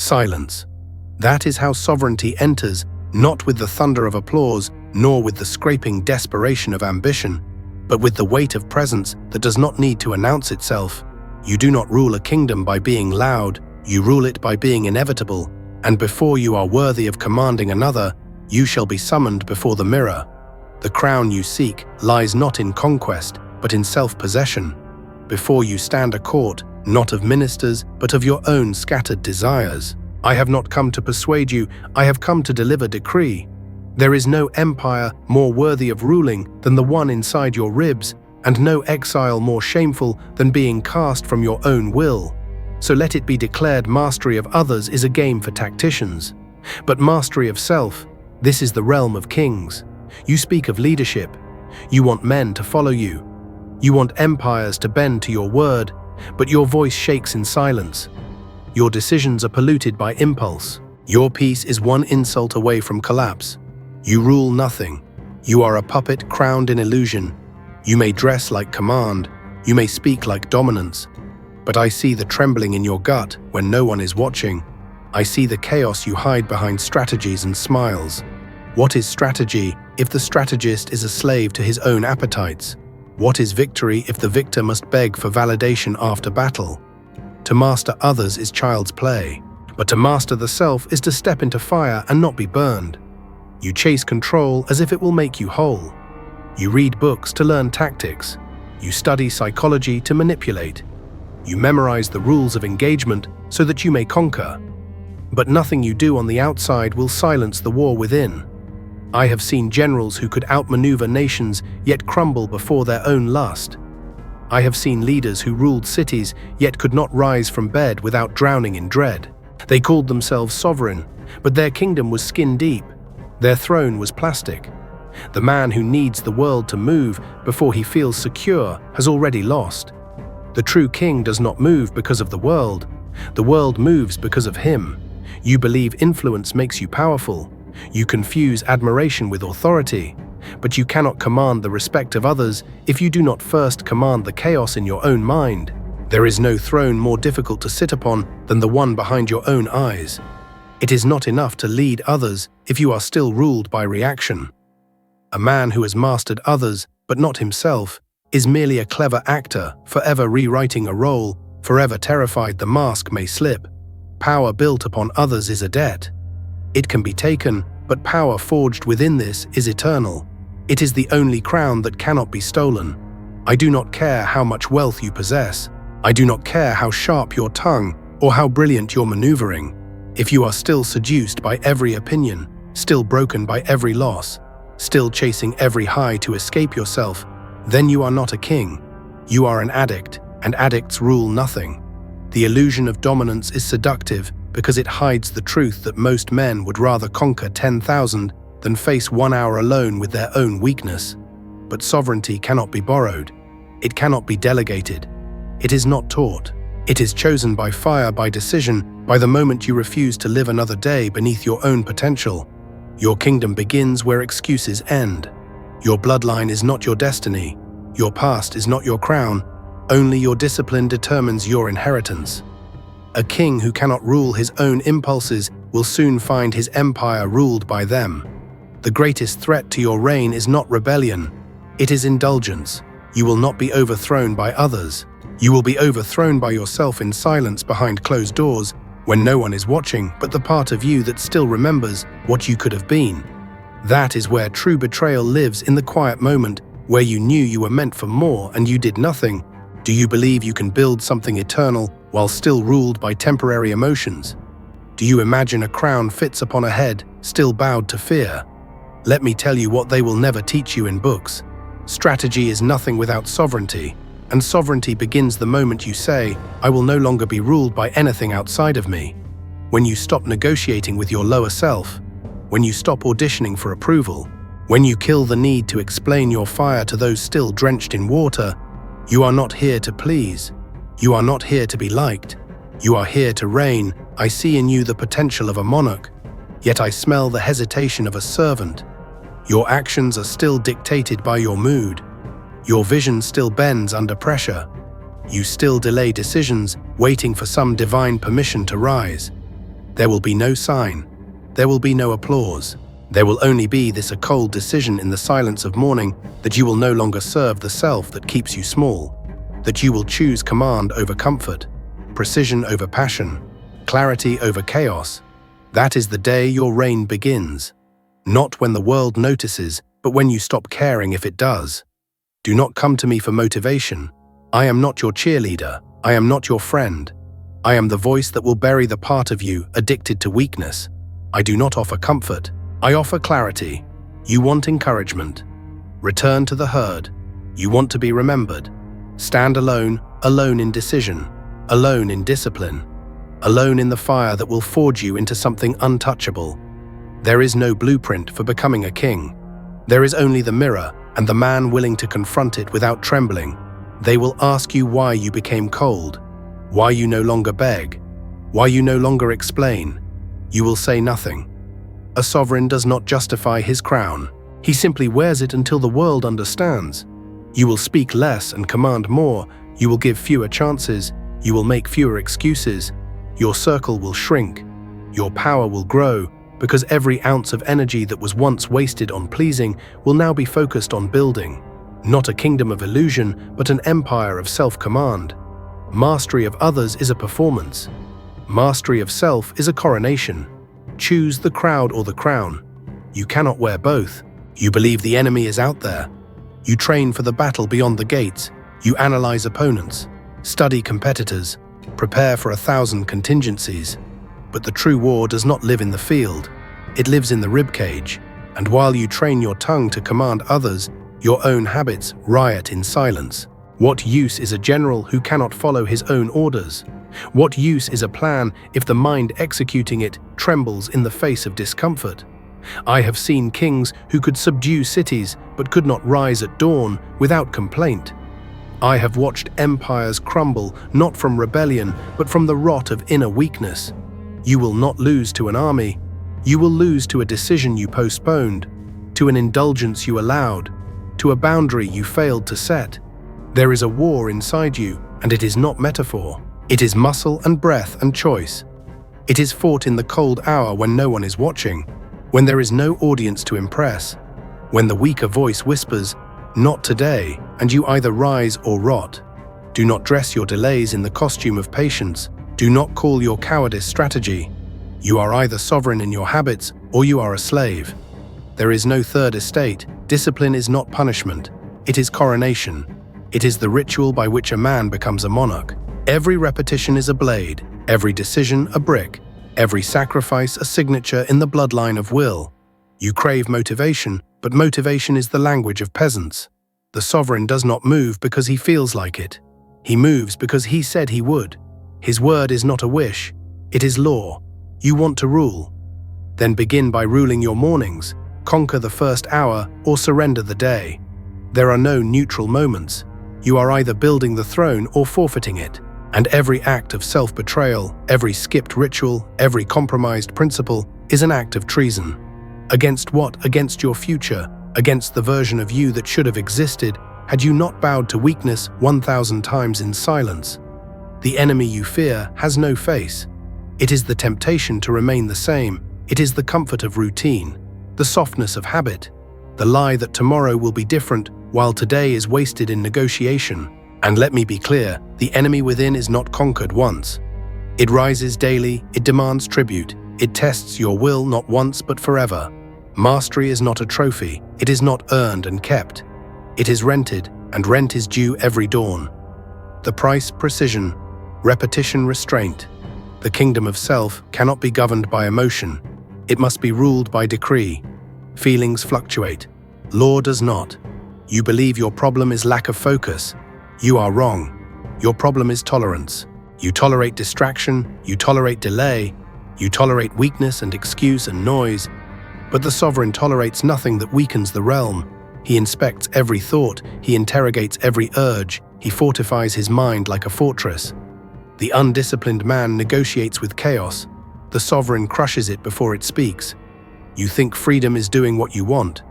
Silence. That is how sovereignty enters, not with the thunder of applause, nor with the scraping desperation of ambition, but with the weight of presence that does not need to announce itself. You do not rule a kingdom by being loud, you rule it by being inevitable, and before you are worthy of commanding another, you shall be summoned before the mirror. The crown you seek lies not in conquest, but in self-possession. Before you stand a court, not of ministers, but of your own scattered desires. I have not come to persuade you, I have come to deliver decree. There is no empire more worthy of ruling than the one inside your ribs, and no exile more shameful than being cast from your own will. So let it be declared mastery of others is a game for tacticians. But mastery of self, this is the realm of kings. You speak of leadership. You want men to follow you. You want empires to bend to your word, but your voice shakes in silence. Your decisions are polluted by impulse. Your peace is one insult away from collapse. You rule nothing. You are a puppet crowned in illusion. You may dress like command. You may speak like dominance. But I see the trembling in your gut when no one is watching. I see the chaos you hide behind strategies and smiles. What is strategy if the strategist is a slave to his own appetites? What is victory if the victor must beg for validation after battle? To master others is child's play, but to master the self is to step into fire and not be burned. You chase control as if it will make you whole. You read books to learn tactics. You study psychology to manipulate. You memorize the rules of engagement so that you may conquer. But nothing you do on the outside will silence the war within. I have seen generals who could outmaneuver nations yet crumble before their own lust. I have seen leaders who ruled cities yet could not rise from bed without drowning in dread. They called themselves sovereign, but their kingdom was skin deep. Their throne was plastic. The man who needs the world to move before he feels secure has already lost. The true king does not move because of the world. The world moves because of him. You believe influence makes you powerful. You confuse admiration with authority. But you cannot command the respect of others if you do not first command the chaos in your own mind. There is no throne more difficult to sit upon than the one behind your own eyes. It is not enough to lead others if you are still ruled by reaction. A man who has mastered others, but not himself, is merely a clever actor, forever rewriting a role, forever terrified the mask may slip. Power built upon others is a debt. It can be taken, but power forged within this is eternal. It is the only crown that cannot be stolen. I do not care how much wealth you possess. I do not care how sharp your tongue or how brilliant your maneuvering. If you are still seduced by every opinion, still broken by every loss, still chasing every high to escape yourself, then you are not a king. You are an addict, and addicts rule nothing. The illusion of dominance is seductive because it hides the truth that most men would rather conquer 10,000 than face 1 hour alone with their own weakness. But sovereignty cannot be borrowed. It cannot be delegated. It is not taught. It is chosen by fire, by decision, by the moment you refuse to live another day beneath your own potential. Your kingdom begins where excuses end. Your bloodline is not your destiny. Your past is not your crown. Only your discipline determines your inheritance. A king who cannot rule his own impulses will soon find his empire ruled by them. The greatest threat to your reign is not rebellion. It is indulgence. You will not be overthrown by others. You will be overthrown by yourself in silence behind closed doors, when no one is watching but the part of you that still remembers what you could have been. That is where true betrayal lives, in the quiet moment where you knew you were meant for more and you did nothing. Do you believe you can build something eternal while still ruled by temporary emotions? Do you imagine a crown fits upon a head still bowed to fear? Let me tell you what they will never teach you in books. Strategy is nothing without sovereignty, and sovereignty begins the moment you say, I will no longer be ruled by anything outside of me. When you stop negotiating with your lower self, when you stop auditioning for approval, when you kill the need to explain your fire to those still drenched in water, you are not here to please. You are not here to be liked. You are here to reign. I see in you the potential of a monarch, yet I smell the hesitation of a servant. Your actions are still dictated by your mood. Your vision still bends under pressure. You still delay decisions, waiting for some divine permission to rise. There will be no sign. There will be no applause. There will only be this a cold decision in the silence of morning that you will no longer serve the self that keeps you small, that you will choose command over comfort, precision over passion, clarity over chaos. That is the day your reign begins. Not when the world notices, but when you stop caring if it does. Do not come to me for motivation. I am not your cheerleader. I am not your friend. I am the voice that will bury the part of you addicted to weakness. I do not offer comfort. I offer clarity. You want encouragement. Return to the herd. You want to be remembered. Stand alone, alone in decision, alone in discipline, alone in the fire that will forge you into something untouchable. There is no blueprint for becoming a king. There is only the mirror and the man willing to confront it without trembling. They will ask you why you became cold, why you no longer beg, why you no longer explain. You will say nothing. A sovereign does not justify his crown. He simply wears it until the world understands. You will speak less and command more. You will give fewer chances. You will make fewer excuses. Your circle will shrink. Your power will grow, because every ounce of energy that was once wasted on pleasing will now be focused on building. Not a kingdom of illusion, but an empire of self-command. Mastery of others is a performance. Mastery of self is a coronation. Choose the crowd or the crown. You cannot wear both. You believe the enemy is out there. You train for the battle beyond the gates. You analyze opponents, study competitors, prepare for 1,000 contingencies. But the true war does not live in the field. It lives in the ribcage. And while you train your tongue to command others, your own habits riot in silence. What use is a general who cannot follow his own orders? What use is a plan if the mind executing it trembles in the face of discomfort? I have seen kings who could subdue cities but could not rise at dawn without complaint. I have watched empires crumble not from rebellion but from the rot of inner weakness. You will not lose to an army. You will lose to a decision you postponed, to an indulgence you allowed, to a boundary you failed to set. There is a war inside you, and it is not metaphor. It is muscle and breath and choice. It is fought in the cold hour when no one is watching, when there is no audience to impress, when the weaker voice whispers, "Not today," and you either rise or rot. Do not dress your delays in the costume of patience. Do not call your cowardice strategy. You are either sovereign in your habits or you are a slave. There is no third estate. Discipline is not punishment. It is coronation. It is the ritual by which a man becomes a monarch. Every repetition is a blade, every decision a brick, every sacrifice a signature in the bloodline of will. You crave motivation, but motivation is the language of peasants. The sovereign does not move because he feels like it. He moves because he said he would. His word is not a wish, it is law. You want to rule. Then begin by ruling your mornings, conquer the first hour, or surrender the day. There are no neutral moments. You are either building the throne or forfeiting it. And every act of self-betrayal, every skipped ritual, every compromised principle is an act of treason. Against what? Against your future, against the version of you that should have existed had you not bowed to weakness 1,000 times in silence. The enemy you fear has no face. It is the temptation to remain the same. It is the comfort of routine, the softness of habit, the lie that tomorrow will be different while today is wasted in negotiation. And let me be clear, the enemy within is not conquered once. It rises daily, it demands tribute, it tests your will not once but forever. Mastery is not a trophy, it is not earned and kept. It is rented, and rent is due every dawn. The price, precision, repetition, restraint. The kingdom of self cannot be governed by emotion. It must be ruled by decree. Feelings fluctuate. Law does not. You believe your problem is lack of focus. You are wrong. Your problem is tolerance. You tolerate distraction, you tolerate delay, you tolerate weakness and excuse and noise. But the sovereign tolerates nothing that weakens the realm. He inspects every thought, he interrogates every urge, he fortifies his mind like a fortress. The undisciplined man negotiates with chaos. The sovereign crushes it before it speaks. You think freedom is doing what you want.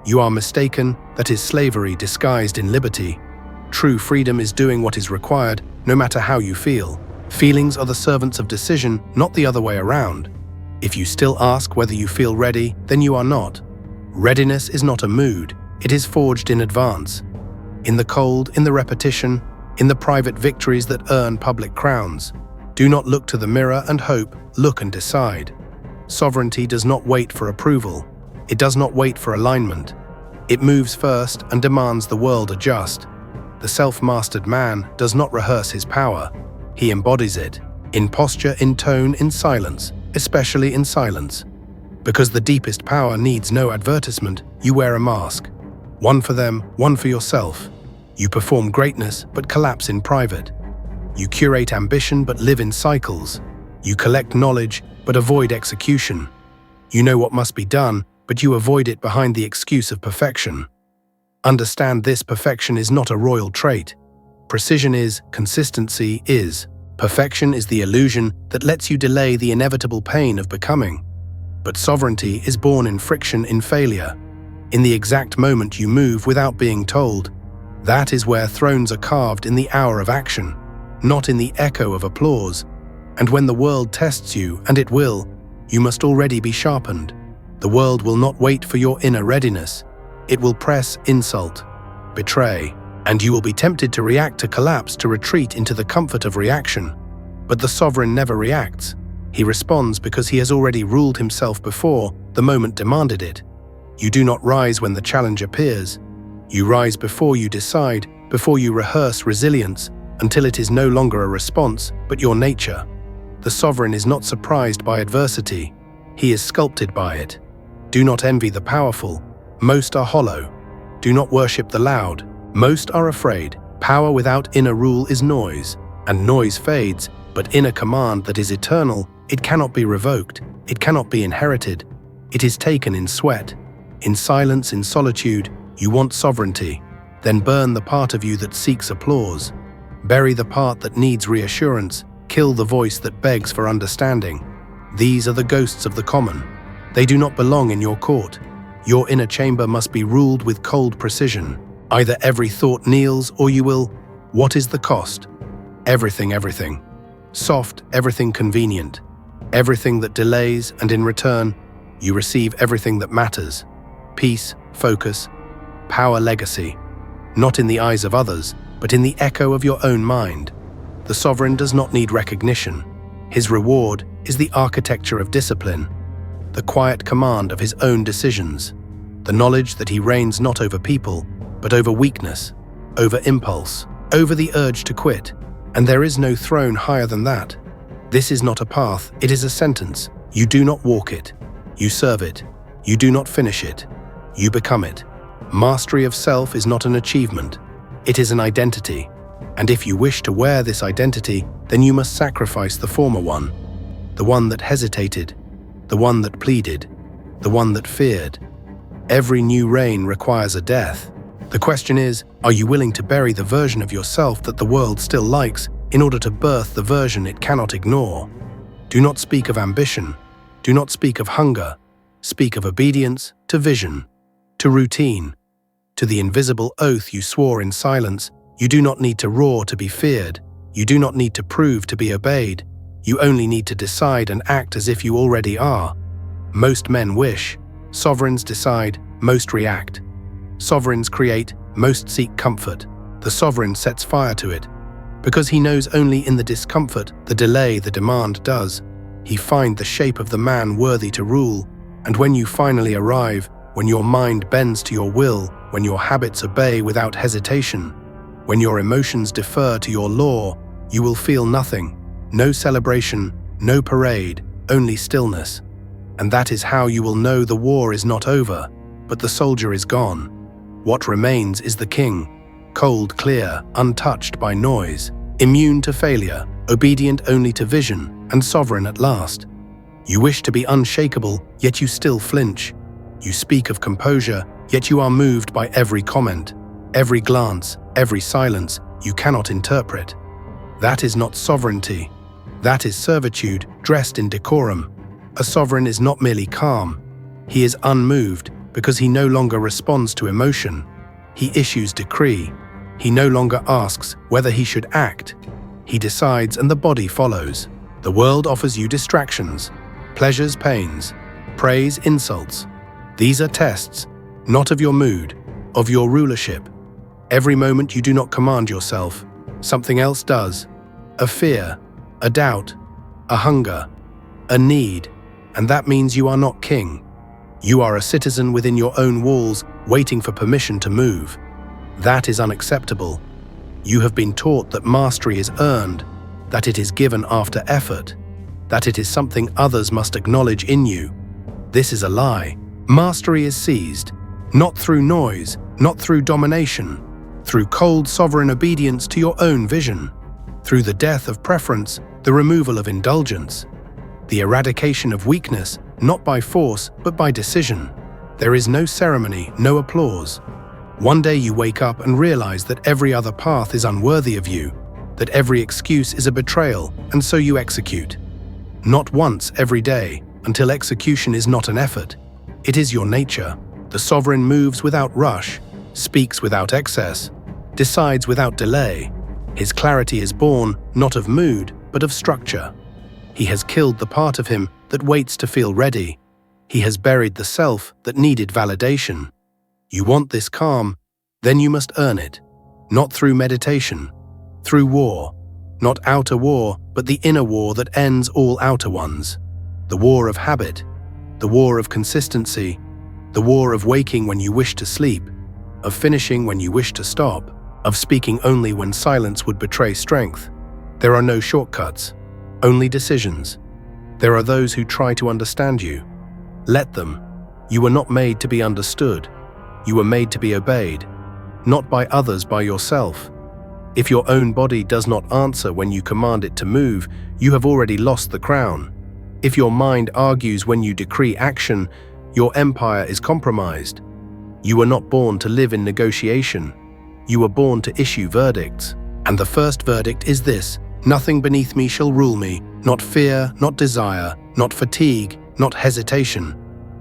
You are mistaken, that is slavery disguised in liberty. True freedom is doing what is required, no matter how you feel. Feelings are the servants of decision, not the other way around. If you still ask whether you feel ready, then you are not. Readiness is not a mood, it is forged in advance. In the cold, in the repetition, in the private victories that earn public crowns. Do not look to the mirror and hope, look and decide. Sovereignty does not wait for approval. It does not wait for alignment. It moves first and demands the world adjust. The self-mastered man does not rehearse his power. He embodies it, in posture, in tone, in silence, especially in silence. Because the deepest power needs no advertisement, you wear a mask. One for them, one for yourself. You perform greatness but collapse in private. You curate ambition but live in cycles. You collect knowledge but avoid execution. You know what must be done, but you avoid it behind the excuse of perfection. Understand this: perfection is not a royal trait. Precision is, consistency is. Perfection is the illusion that lets you delay the inevitable pain of becoming. But sovereignty is born in friction, in failure. In the exact moment you move without being told. That is where thrones are carved, in the hour of action, not in the echo of applause. And when the world tests you, and it will, you must already be sharpened. The world will not wait for your inner readiness. It will press, insult, betray, and you will be tempted to react, to collapse, to retreat into the comfort of reaction. But the sovereign never reacts. He responds because he has already ruled himself before the moment demanded it. You do not rise when the challenge appears. You rise before you decide, before you rehearse resilience, until it is no longer a response, but your nature. The sovereign is not surprised by adversity. He is sculpted by it. Do not envy the powerful. Most are hollow. Do not worship the loud. Most are afraid. Power without inner rule is noise, and noise fades, but inner command that is eternal, it cannot be revoked, it cannot be inherited. It is taken in sweat, in silence, in solitude. You want sovereignty, then burn the part of you that seeks applause. Bury the part that needs reassurance, kill the voice that begs for understanding. These are the ghosts of the common. They do not belong in your court. Your inner chamber must be ruled with cold precision. Either every thought kneels, or you will. What is the cost? Everything, everything. Soft, everything convenient. Everything that delays, and in return, you receive everything that matters. Peace, focus, power, legacy. Not in the eyes of others, but in the echo of your own mind. The sovereign does not need recognition. His reward is the architecture of discipline, the quiet command of his own decisions, the knowledge that he reigns not over people, but over weakness, over impulse, over the urge to quit. And there is no throne higher than that. This is not a path, it is a sentence. You do not walk it. You serve it. You do not finish it. You become it. Mastery of self is not an achievement. It is an identity. And if you wish to wear this identity, then you must sacrifice the former one. The one that hesitated. The one that pleaded. The one that feared. Every new reign requires a death. The question is, are you willing to bury the version of yourself that the world still likes in order to birth the version it cannot ignore? Do not speak of ambition. Do not speak of hunger. Speak of obedience to vision, to routine, to the invisible oath you swore in silence. You do not need to roar to be feared. You do not need to prove to be obeyed. You only need to decide and act as if you already are. Most men wish. Sovereigns decide. Most react. Sovereigns create, most seek comfort. The sovereign sets fire to it. Because he knows only in the discomfort, the delay, the demand does. He finds the shape of the man worthy to rule. And when you finally arrive, when your mind bends to your will, when your habits obey without hesitation, when your emotions defer to your law, you will feel nothing. No celebration, no parade, only stillness. And that is how you will know the war is not over, but the soldier is gone. What remains is the king, cold, clear, untouched by noise, immune to failure, obedient only to vision, and sovereign at last. You wish to be unshakable, yet you still flinch. You speak of composure, yet you are moved by every comment, every glance, every silence you cannot interpret. That is not sovereignty. That is servitude dressed in decorum. A sovereign is not merely calm. He is unmoved, because he no longer responds to emotion. He issues decree. He no longer asks whether he should act. He decides and the body follows. The world offers you distractions, pleasures, pains, praise, insults. These are tests, not of your mood, of your rulership. Every moment you do not command yourself, something else does. A fear, a doubt, a hunger, a need, and that means you are not king. You are a citizen within your own walls, waiting for permission to move. That is unacceptable. You have been taught that mastery is earned, that it is given after effort, that it is something others must acknowledge in you. This is a lie. Mastery is seized, not through noise, not through domination, through cold sovereign obedience to your own vision, through the death of preference, the removal of indulgence, the eradication of weakness, not by force, but by decision. There is no ceremony, no applause. One day you wake up and realize that every other path is unworthy of you, that every excuse is a betrayal, and so you execute. Not once every day, until execution is not an effort. It is your nature. The sovereign moves without rush, speaks without excess, decides without delay. His clarity is born not of mood, but of structure. He has killed the part of him that waits to feel ready. He has buried the self that needed validation. You want this calm, then you must earn it, not through meditation, through war, not outer war, but the inner war that ends all outer ones. The war of habit, the war of consistency, the war of waking when you wish to sleep, of finishing when you wish to stop, of speaking only when silence would betray strength. There are no shortcuts, only decisions. There are those who try to understand you. Let them. You were not made to be understood. You were made to be obeyed, not by others, by yourself. If your own body does not answer when you command it to move, you have already lost the crown. If your mind argues when you decree action, your empire is compromised. You were not born to live in negotiation. You were born to issue verdicts. And the first verdict is this: nothing beneath me shall rule me, not fear, not desire, not fatigue, not hesitation.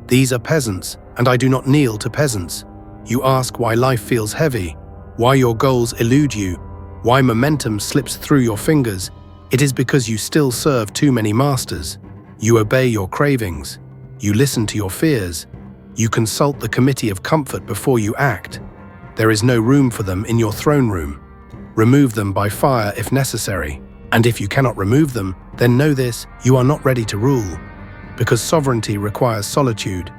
These are peasants, and I do not kneel to peasants. You ask why life feels heavy, why your goals elude you, why momentum slips through your fingers. It is because you still serve too many masters. You obey your cravings. You listen to your fears. You consult the committee of comfort before you act. There is no room for them in your throne room. Remove them by fire if necessary. And if you cannot remove them, then know this: you are not ready to rule. Because sovereignty requires solitude.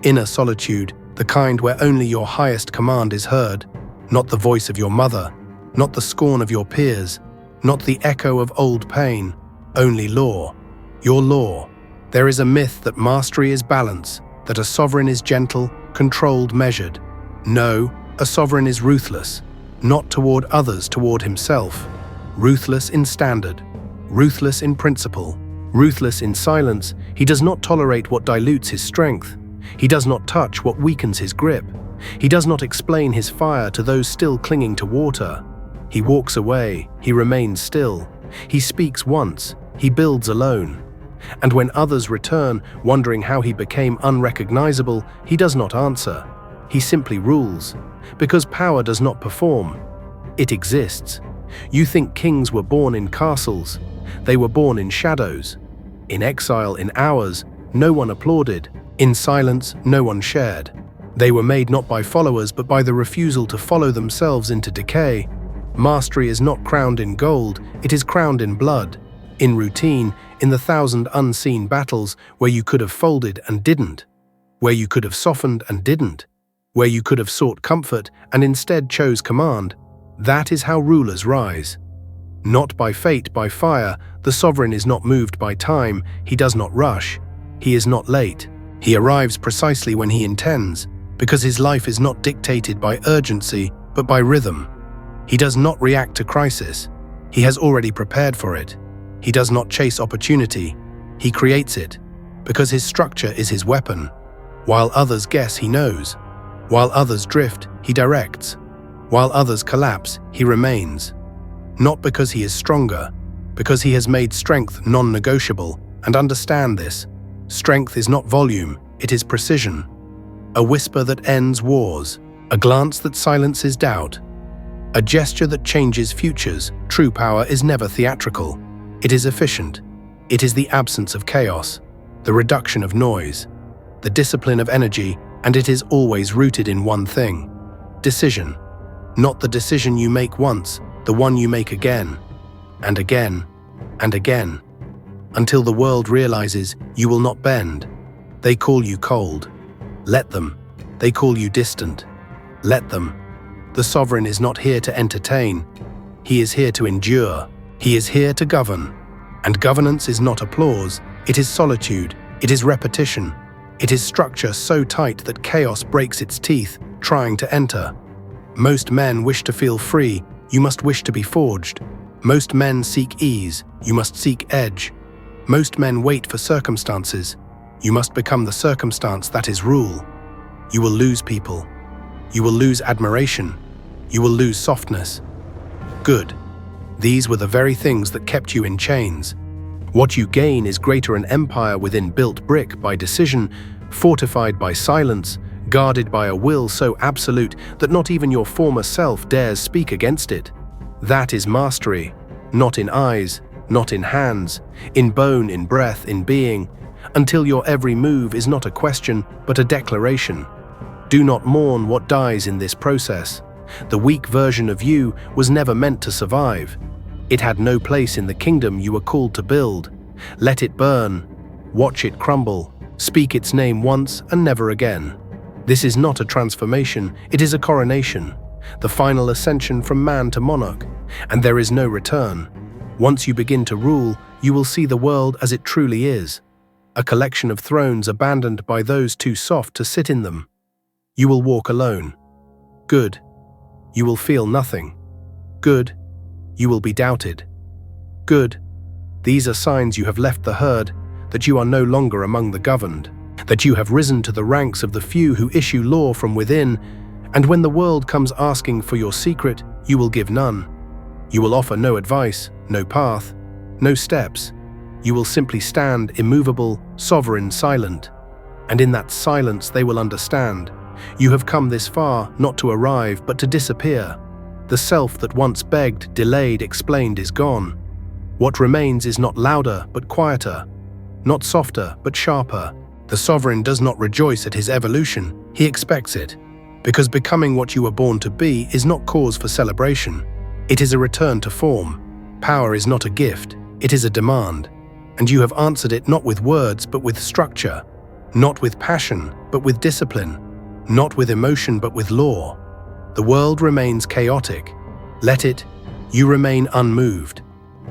Inner solitude, the kind where only your highest command is heard, not the voice of your mother, not the scorn of your peers, not the echo of old pain, only law. Your law. There is a myth that mastery is balance, that a sovereign is gentle, controlled, measured. No, a sovereign is ruthless, not toward others, toward himself. Ruthless in standard, ruthless in principle, ruthless in silence. He does not tolerate what dilutes his strength. He does not touch what weakens his grip. He does not explain his fire to those still clinging to water. He walks away, he remains still. He speaks once, he builds alone. And when others return, wondering how he became unrecognizable, he does not answer. He simply rules, because power does not perform. It exists. You think kings were born in castles. They were born in shadows. In exile, in hours, no one applauded. In silence, no one shared. They were made not by followers, but by the refusal to follow themselves into decay. Mastery is not crowned in gold, it is crowned in blood, in routine, in the 1,000 unseen battles where you could have folded and didn't, where you could have softened and didn't, where you could have sought comfort and instead chose command. That is how rulers rise. Not by fate, by fire. The sovereign is not moved by time. He does not rush. He is not late. He arrives precisely when he intends, because his life is not dictated by urgency, but by rhythm. He does not react to crisis. He has already prepared for it. He does not chase opportunity. He creates it, because his structure is his weapon. While others guess, he knows. While others drift, he directs. While others collapse, he remains. Not because he is stronger, because he has made strength non-negotiable. And understand this: strength is not volume, it is precision. A whisper that ends wars, a glance that silences doubt, a gesture that changes futures. True power is never theatrical. It is efficient. It is the absence of chaos. the reduction of noise, the discipline of energy, and it is always rooted in one thing: decision. Not the decision you make once, the one you make again, and again, and again, until the world realizes you will not bend. They call you cold. Let them. They call you distant. Let them. The sovereign is not here to entertain. He is here to endure. He is here to govern. And governance is not applause. It is solitude. It is repetition. It is structure so tight that chaos breaks its teeth, trying to enter. Most men wish to feel free. You must wish to be forged. Most men seek ease. You must seek edge. Most men wait for circumstances. You must become the circumstance that is rule. You will lose people. You will lose admiration. You will lose softness. Good. These were the very things that kept you in chains. What you gain is greater an empire within built brick by decision, fortified by silence, guarded by a will so absolute that not even your former self dares speak against it. That is mastery, not in eyes, not in hands, in bone, in breath, in being, until your every move is not a question but a declaration. Do not mourn what dies in this process. The weak version of you was never meant to survive. It had no place in the kingdom you were called to build. Let it burn. Watch it crumble. Speak its name once and never again. This is not a transformation, it is a coronation, the final ascension from man to monarch, and there is no return. Once you begin to rule, you will see the world as it truly is, a collection of thrones abandoned by those too soft to sit in them. You will walk alone. Good. You will feel nothing. Good. You will be doubted. Good. These are signs you have left the herd, that you are no longer among the governed, that you have risen to the ranks of the few who issue law from within, and when the world comes asking for your secret, you will give none. You will offer no advice, no path, no steps. You will simply stand immovable, sovereign, silent. And in that silence they will understand. You have come this far not to arrive but to disappear. The self that once begged, delayed, explained is gone. What remains is not louder but quieter, not softer but sharper. The sovereign does not rejoice at his evolution, he expects it. Because becoming what you were born to be is not cause for celebration. It is a return to form. Power is not a gift, it is a demand. And you have answered it not with words but with structure, not with passion but with discipline, not with emotion but with law. The world remains chaotic. Let it. You remain unmoved.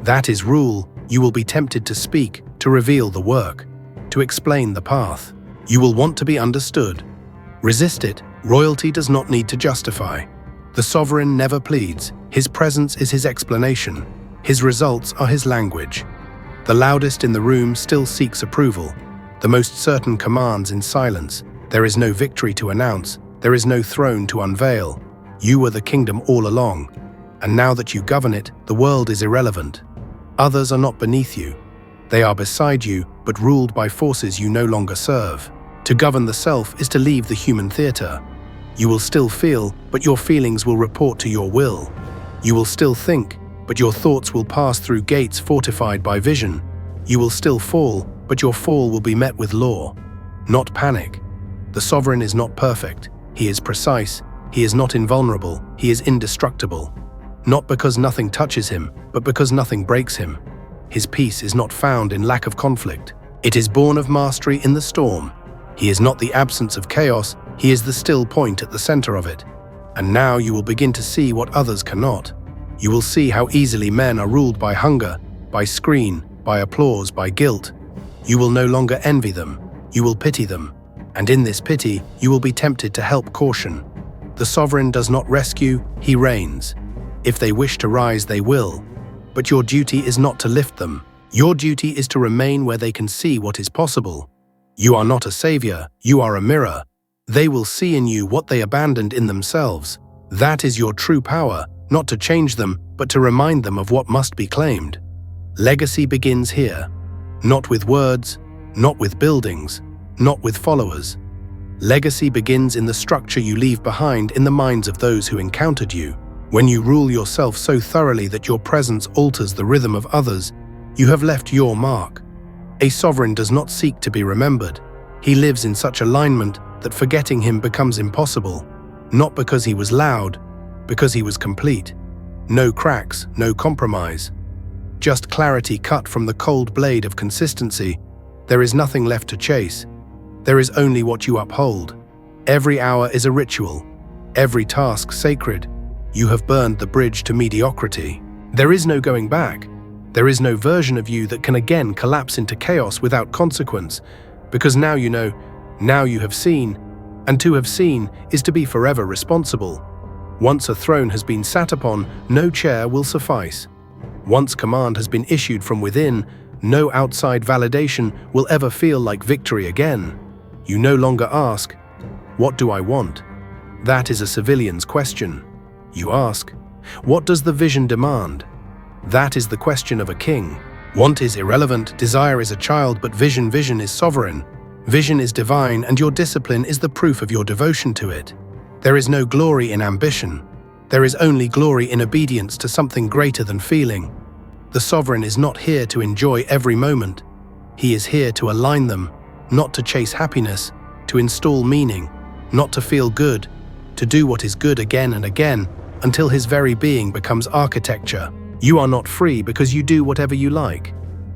That is rule. You will be tempted to speak, to reveal the work, to explain the path. You will want to be understood. Resist it. Royalty does not need to justify. The sovereign never pleads. His presence is his explanation. His results are his language. The loudest in the room still seeks approval. The most certain commands in silence. There is no victory to announce. There is no throne to unveil. You were the kingdom all along, and now that you govern it, the world is irrelevant. Others are not beneath you. They are beside you, but ruled by forces you no longer serve. To govern the self is to leave the human theater. You will still feel, but your feelings will report to your will. You will still think, but your thoughts will pass through gates fortified by vision. You will still fall, but your fall will be met with law, not panic. The sovereign is not perfect. He is precise. He is not invulnerable, he is indestructible. Not because nothing touches him, but because nothing breaks him. His peace is not found in lack of conflict. It is born of mastery in the storm. He is not the absence of chaos, he is the still point at the center of it. And now you will begin to see what others cannot. You will see how easily men are ruled by hunger, by screen, by applause, by guilt. You will no longer envy them, you will pity them. And in this pity, you will be tempted to help caution. The sovereign does not rescue, he reigns. If they wish to rise, they will. But your duty is not to lift them. Your duty is to remain where they can see what is possible. You are not a savior, you are a mirror. They will see in you what they abandoned in themselves. That is your true power, not to change them, but to remind them of what must be claimed. Legacy begins here. Not with words, not with buildings, not with followers. Legacy begins in the structure you leave behind in the minds of those who encountered you. When you rule yourself so thoroughly that your presence alters the rhythm of others, you have left your mark. A sovereign does not seek to be remembered. He lives in such alignment that forgetting him becomes impossible. Not because he was loud, because he was complete. No cracks, no compromise. Just clarity cut from the cold blade of consistency. There is nothing left to chase. There is only what you uphold. Every hour is a ritual. Every task sacred. You have burned the bridge to mediocrity. There is no going back. There is no version of you that can again collapse into chaos without consequence, because now you know, now you have seen, and to have seen is to be forever responsible. Once a throne has been sat upon, no chair will suffice. Once command has been issued from within, no outside validation will ever feel like victory again. You no longer ask, "What do I want?" That is a civilian's question. You ask, "What does the vision demand?" That is the question of a king. Want is irrelevant, desire is a child, but vision is sovereign. Vision is divine, and your discipline is the proof of your devotion to it. There is no glory in ambition. There is only glory in obedience to something greater than feeling. The sovereign is not here to enjoy every moment. He is here to align them, not to chase happiness, to install meaning, not to feel good, to do what is good again and again, until his very being becomes architecture. You are not free because you do whatever you like.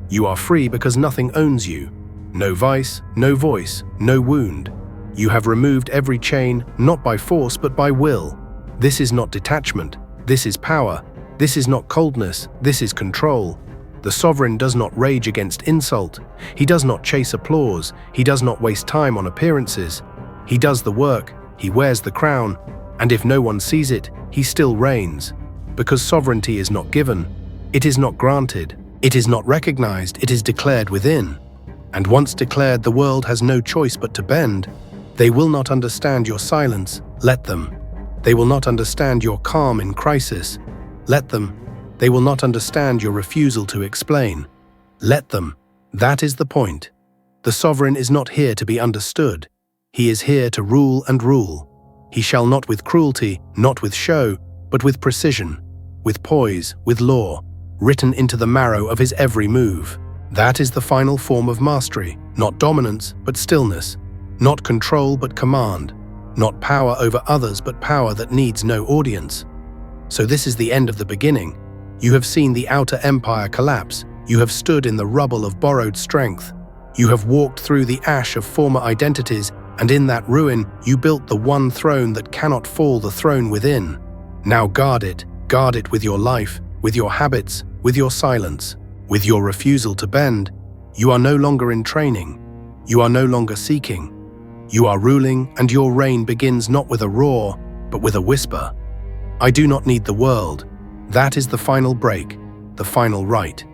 You are free because nothing owns you. No vice, no voice, no wound. You have removed every chain, not by force but by will. This is not detachment. This is power. This is not coldness. This is control. The sovereign does not rage against insult. He does not chase applause. He does not waste time on appearances. He does the work. He wears the crown. And if no one sees it, he still reigns. Because sovereignty is not given. It is not granted. It is not recognized. It is declared within. And once declared, the world has no choice but to bend. They will not understand your silence. Let them. They will not understand your calm in crisis. Let them. They will not understand your refusal to explain. Let them. That is the point. The sovereign is not here to be understood. He is here to rule and rule. He shall not with cruelty, not with show, but with precision, with poise, with law, written into the marrow of his every move. That is the final form of mastery, not dominance, but stillness, not control, but command, not power over others, but power that needs no audience. So this is the end of the beginning. You have seen the outer empire collapse. You have stood in the rubble of borrowed strength. You have walked through the ash of former identities, and in that ruin, you built the one throne that cannot fall, the throne within. Now guard it with your life, with your habits, with your silence, with your refusal to bend. You are no longer in training. You are no longer seeking. You are ruling, and your reign begins not with a roar, but with a whisper. I do not need the world. That is the final break, the final right,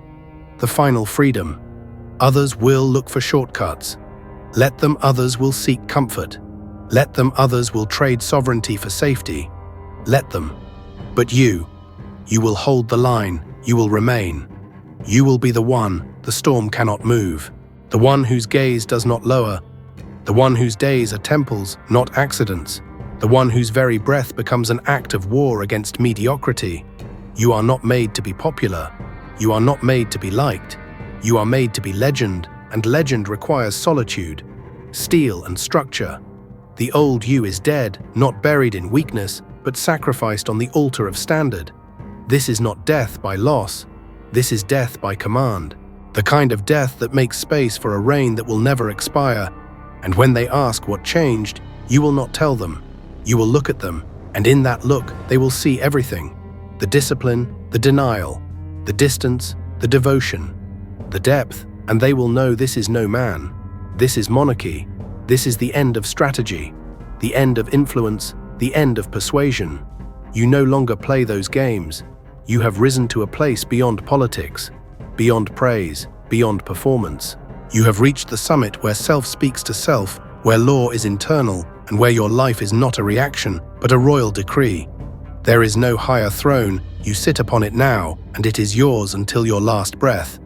the final freedom. Others will look for shortcuts. Let them. Others will seek comfort. Let them. Others will trade sovereignty for safety. Let them. But you will hold the line, you will remain. You will be the one the storm cannot move, the one whose gaze does not lower, the one whose days are temples, not accidents, the one whose very breath becomes an act of war against mediocrity. You are not made to be popular. You are not made to be liked. You are made to be legend, and legend requires solitude, steel and structure. The old you is dead, not buried in weakness, but sacrificed on the altar of standard. This is not death by loss. This is death by command. The kind of death that makes space for a reign that will never expire. And when they ask what changed, you will not tell them. You will look at them, and in that look, they will see everything. The discipline, the denial, the distance, the devotion, the depth, and they will know this is no man. This is monarchy. This is the end of strategy, the end of influence, the end of persuasion. You no longer play those games. You have risen to a place beyond politics, beyond praise, beyond performance. You have reached the summit where self speaks to self, where law is internal, and where your life is not a reaction, but a royal decree. There is no higher throne. You sit upon it now, and it is yours until your last breath.